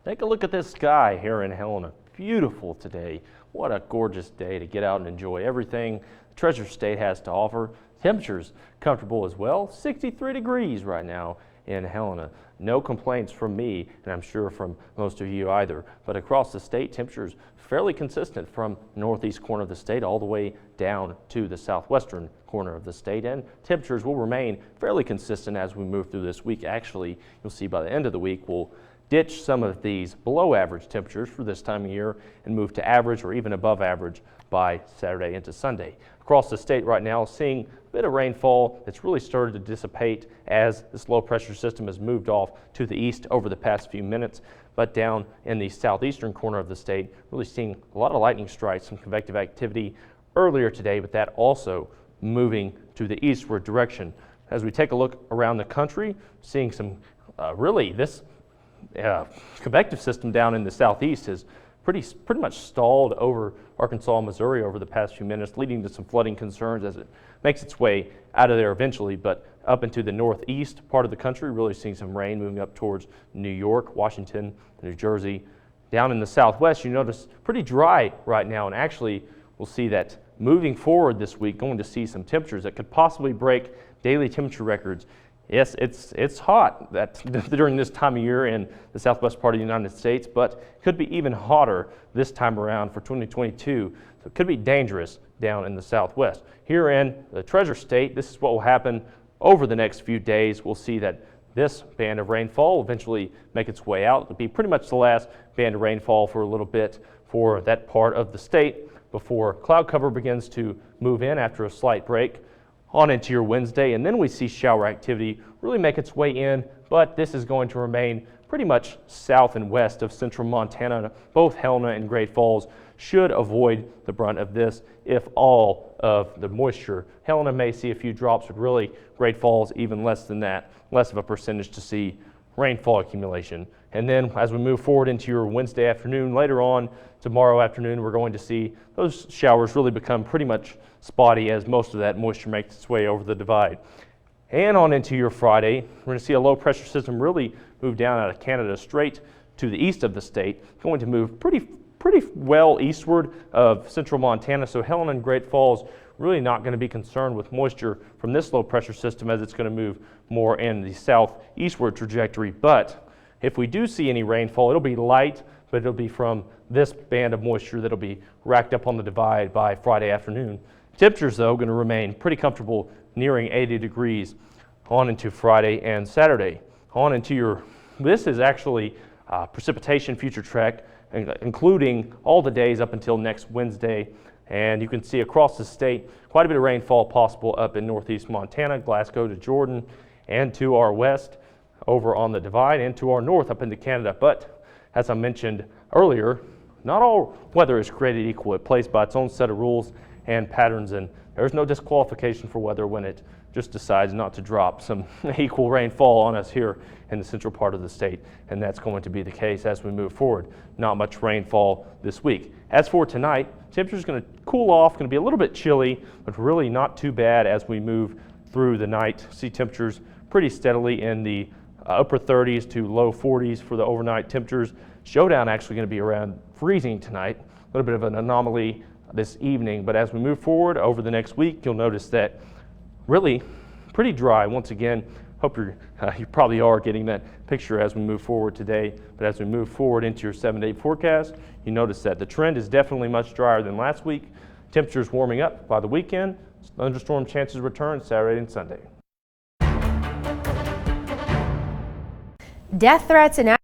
Take a look at this sky here in Helena. Beautiful today. What a gorgeous day to get out and enjoy everything the Treasure State has to offer. Temperatures comfortable as well. 63 degrees right now in Helena. No complaints from me, and I'm sure from most of you either. But across the state, temperatures fairly consistent from northeast corner of the state all the way down to the southwestern corner of the state, and temperatures will remain fairly consistent as we move through this week. Actually, you'll see by the end of the week we'll ditch some of these below average temperatures for this time of year and move to average or even above average by Saturday into Sunday. Across the state right now, seeing a bit of rainfall that's really started to dissipate as this low pressure system has moved off to the east over the past few minutes. But down in the southeastern corner of the state, really seeing a lot of lightning strikes, some convective activity earlier today, but that also moving to the eastward direction. As we take a look around the country, seeing some this convective system down in the southeast has pretty much stalled over Arkansas and Missouri over the past few minutes, leading to some flooding concerns as it makes its way out of there eventually. But up into the northeast part of the country, really seeing some rain moving up towards New York, Washington, New Jersey. Down in the southwest, you notice pretty dry right now, and actually we'll see that moving forward this week, going to see some temperatures that could possibly break daily temperature records. Yes, it's hot during this time of year in the southwest part of the United States, but could be even hotter this time around for 2022. So it could be dangerous down in the southwest. Here in the Treasure State, this is what will happen over the next few days. We'll see that this band of rainfall will eventually make its way out. It'll be pretty much the last band of rainfall for a little bit for that part of the state before cloud cover begins to move in after a slight break on into your Wednesday, and then we see shower activity really make its way in, but this is going to remain pretty much south and west of central Montana. Both Helena and Great Falls should avoid the brunt of this if all of the moisture. Helena may see a few drops, but really Great Falls even less than that, less of a percentage to see rainfall accumulation. And then as we move forward into your Wednesday afternoon, later on tomorrow afternoon, we're going to see those showers really become pretty much spotty as most of that moisture makes its way over the divide. And on into your Friday, we're going to see a low pressure system really move down out of Canada straight to the east of the state, going to move pretty well eastward of central Montana. So Helena and Great Falls really not going to be concerned with moisture from this low pressure system as it's going to move more in the southeastward trajectory. But if we do see any rainfall, it'll be light, but it'll be from this band of moisture that'll be racked up on the divide by Friday afternoon. Temperatures, though, going to remain pretty comfortable, nearing 80 degrees on into Friday and Saturday. On into this is actually precipitation future track, including all the days up until next Wednesday. And you can see across the state, quite a bit of rainfall possible up in northeast Montana, Glasgow to Jordan, and to our west over on the divide, and to our north up into Canada. But as I mentioned earlier, not all weather is created equal. It plays by its own set of rules and patterns, and there's no disqualification for weather when it just decides not to drop some equal rainfall on us here in the central part of the state, and that's going to be the case as we move forward. Not much rainfall this week. As for tonight, temperature's going to cool off, going to be a little bit chilly, but really not too bad as we move through the night. See temperatures pretty steadily in the upper 30s to low 40s for the overnight temperatures. Showdown actually going to be around freezing tonight. A little bit of an anomaly this evening, but as we move forward over the next week, you'll notice that really pretty dry. Once again, hope you probably are getting that picture as we move forward today, but as we move forward into your 7-day forecast, you notice that the trend is definitely much drier than last week. Temperatures warming up by the weekend. Thunderstorm chances return Saturday and Sunday. Death threats and